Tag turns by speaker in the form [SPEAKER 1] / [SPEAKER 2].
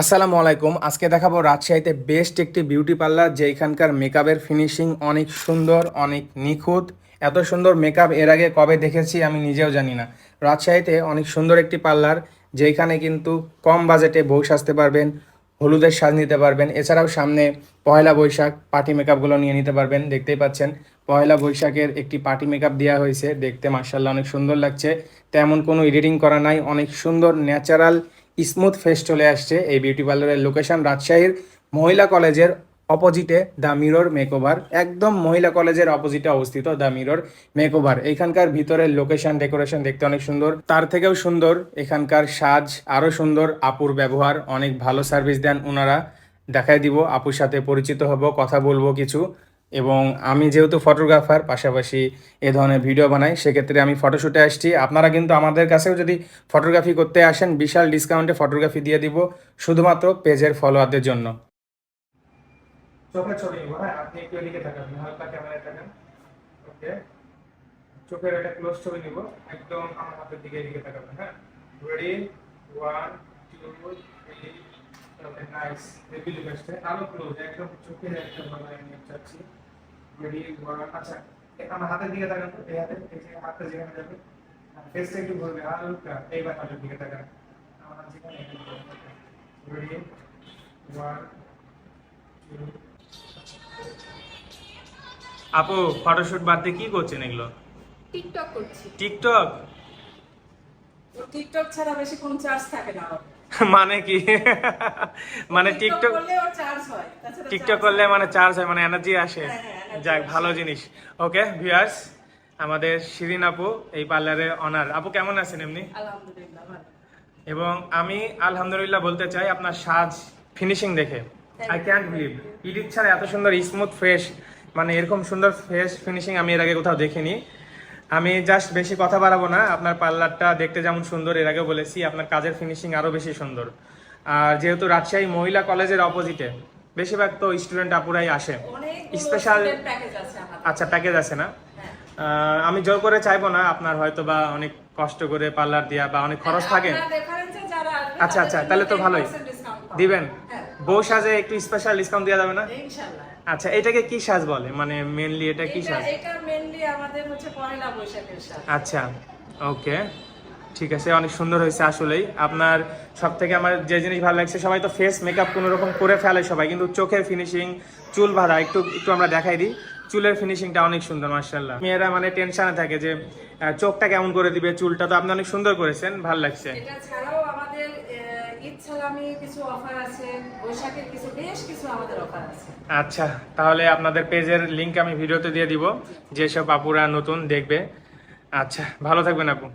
[SPEAKER 1] আসসালামু আলাইকুম। আজকে দেখাবো রাজশাহীতে বেস্ট একটি বিউটি পার্লার, যেখানকার মেকআপের ফিনিশিং অনেক সুন্দর, অনেক নিখুঁত। এত সুন্দর মেকআপ এর আগে কবে দেখেছি আমি নিজেও জানি না। রাজশাহীতে অনেক সুন্দর একটি পার্লার, যেখানে কিন্তু কম বাজেটে বউ সাজতে পারবেন, হলুদের সাজ নিতে পারবেন। এছাড়াও সামনে পয়লা বৈশাখ, পার্টি মেকআপগুলো নিয়ে নিতে পারবেন। দেখতেই পাচ্ছেন পয়লা বৈশাখের একটি পার্টি মেকআপ দেওয়া হয়েছে, দেখতে মার্শাল্লাহ অনেক সুন্দর লাগছে। তেমন কোনো এডিটিং করা নাই, অনেক সুন্দর ন্যাচারাল স্মুথ ফেস চলে আসছে। এই বিউটি পার্লারের লোকেশন রাজশাহীর মহিলা কলেজের অপোজিটে দ্য মিরর মেকওভার, একদম মহিলা কলেজের অপোজিটে অবস্থিত দ্য মিরর মেকওভার। এখানকার ভিতরের লোকেশন ডেকোরেশন দেখতে অনেক সুন্দর, তার থেকেও সুন্দর এখানকার সাজ, আরও সুন্দর। আপুর ব্যবহার অনেক ভালো, সার্ভিস দেন ওনারা। দেখাই দিব, আপুর সাথে পরিচিত হব, কথা বলবো কিছু। এবং আমি যেহেতু ফটোগ্রাফার, পাশাপাশি এ ধরনের ভিডিও বানাই, সেক্ষেত্রে আমি ফটোশ্যুটে আসছি। আপনারা কিন্তু আমাদের কাছেও যদি ফটোগ্রাফি করতে আসেন, বিশাল ডিসকাউন্টে ফটোগ্রাফি দিয়ে দিব, শুধুমাত্র পেজের ফলোয়ারদের জন্য। চোখের ছবি নিব, হ্যাঁ আপনি একটু এদিকে তাকান, হালকা ক্যামেরায় তাকান। ওকে, চোখের একটা ক্লোজ ছবি নিব, একদম আমার হাতের দিকে এদিকে তাকাবেন। হ্যাঁ, রেডি, 1 2 3। ওকে, নাইস। বেবি লুক আসছে, আরো ক্লোজ, একদম চোখের একটা ভালো আমি চাচ্ছি। রেডি, 1। আচ্ছা, আমার হাতের দিকে তাকান তো, এই হাতে, এই যে হাতটা যেখানে যাবে, ফেসটা একটু ঘুরবে হালকা, এইবার হাতের দিকে তাকান। আমার হাত যেখানে, রেডি, 1 2। আপু, ফটোশুট বাদ দিয়ে কি করছেন এগুলো?
[SPEAKER 2] টিকটক করছি।
[SPEAKER 1] টিকটক?
[SPEAKER 2] টিকটক ছাড়া বেশি কোনো চার্জ থাকে না ওর।
[SPEAKER 1] মানে কি? মানে টিকটক
[SPEAKER 2] করলে ওর চার্জ হয়, তাছাড়া
[SPEAKER 1] টিকটক
[SPEAKER 2] চার্জ
[SPEAKER 1] করলে
[SPEAKER 2] হয় না।
[SPEAKER 1] মানে চার্জ হয়, মানে এনার্জি আসে।
[SPEAKER 2] হ্যাঁ, হ্যাঁ, energy
[SPEAKER 1] যাক,
[SPEAKER 2] আসে।
[SPEAKER 1] ভালো জিনিস। ওকে ভিউয়ার্স, আমাদের শিরিন আপু এই পার্লারের অনার। আপু কেমন আছেন এমনি?
[SPEAKER 2] আলহামদুলিল্লাহ ভালো।
[SPEAKER 1] এবং আমি আলহামদুলিল্লাহ বলতে চাই আপনার সাজ ফিনিশিং দেখে আই ক্যান্ট বিলিভ, ইডিট ছাড়া এত সুন্দর স্মুথ ফেস, মানে এরকম সুন্দর ফেস ফিনিশিং আমি এর আগে কোথাও দেখিনি। আমি জাস্ট বেশি কথা বাড়াবো না, আপনার পার্লারটা দেখতে যেমন সুন্দর, এর আগে বলেছি আপনার কাজের ফিনিশিং আরও বেশি সুন্দর। আর যেহেতু রাজশাহী মহিলা কলেজের অপোজিটে, বেশিরভাগ তো স্টুডেন্ট আপুরাই আসে,
[SPEAKER 2] অনেকগুলো
[SPEAKER 1] স্পেশাল।
[SPEAKER 2] student package আছে আমাদের।
[SPEAKER 1] আচ্ছা, প্যাকেজ আছে না?
[SPEAKER 2] হ্যাঁ।
[SPEAKER 1] আমি জোর করে চাইবো না, আপনার হয়তো বা অনেক কষ্ট করে পার্লার দিয়া বা অনেক খরচ থাকে।
[SPEAKER 2] আপনার reference এ যারা আসবে
[SPEAKER 1] আচ্ছা
[SPEAKER 2] তাদের
[SPEAKER 1] আচ্ছা,
[SPEAKER 2] জন্য
[SPEAKER 1] তাহলে তো ভালোই
[SPEAKER 2] 10% discount পাবেন।
[SPEAKER 1] দিবেন।
[SPEAKER 2] হ্যাঁ,
[SPEAKER 1] বউ সাজে একটু স্পেশাল ডিসকাউন্ট দেওয়া যাবে না?
[SPEAKER 2] ইনশাআল্লাহ।
[SPEAKER 1] আচ্ছা, এটাকে কি সাজ বলে, মানে মেনলি এটা কি সাজ?
[SPEAKER 2] এটা মেইনলি আমাদের হচ্ছে পয়লা বৈশাখের সাজ।
[SPEAKER 1] আচ্ছা, ওকে, ঠিক আছে, অনেক সুন্দর হয়েছে আসলেই। আপনার সব থেকে আমার যে জিনিস ভালো লাগছে, সবাই তো ফেস মেকআপ কোনো রকম করে ফেলে সবাই, কিন্তু চোখের ফিনিশিং, চুল বাঁধা, একটু একটু আমরা দেখাই দিই, চুলের ফিনিশিংটা অনেক সুন্দর মাশাআল্লাহ। মেয়েরা মানে টেনশনে থাকে যে চোখটা কেমন করে দিবে, চুলটা তো আপনি অনেক সুন্দর করেছেন, ভালো লাগছে।
[SPEAKER 2] এটা ছাড়াও আমাদের ঈদ ছালামি কিছু অফার আছে, বৈশাখের বেশ কিছু আমাদের অফার আছে।
[SPEAKER 1] আচ্ছা, তাহলে আপনাদের পেজের লিংক আমি ভিডিওতে দিয়ে দিব, যেসব আপুরা নতুন দেখবে। আচ্ছা, ভালো থাকবেন আপু।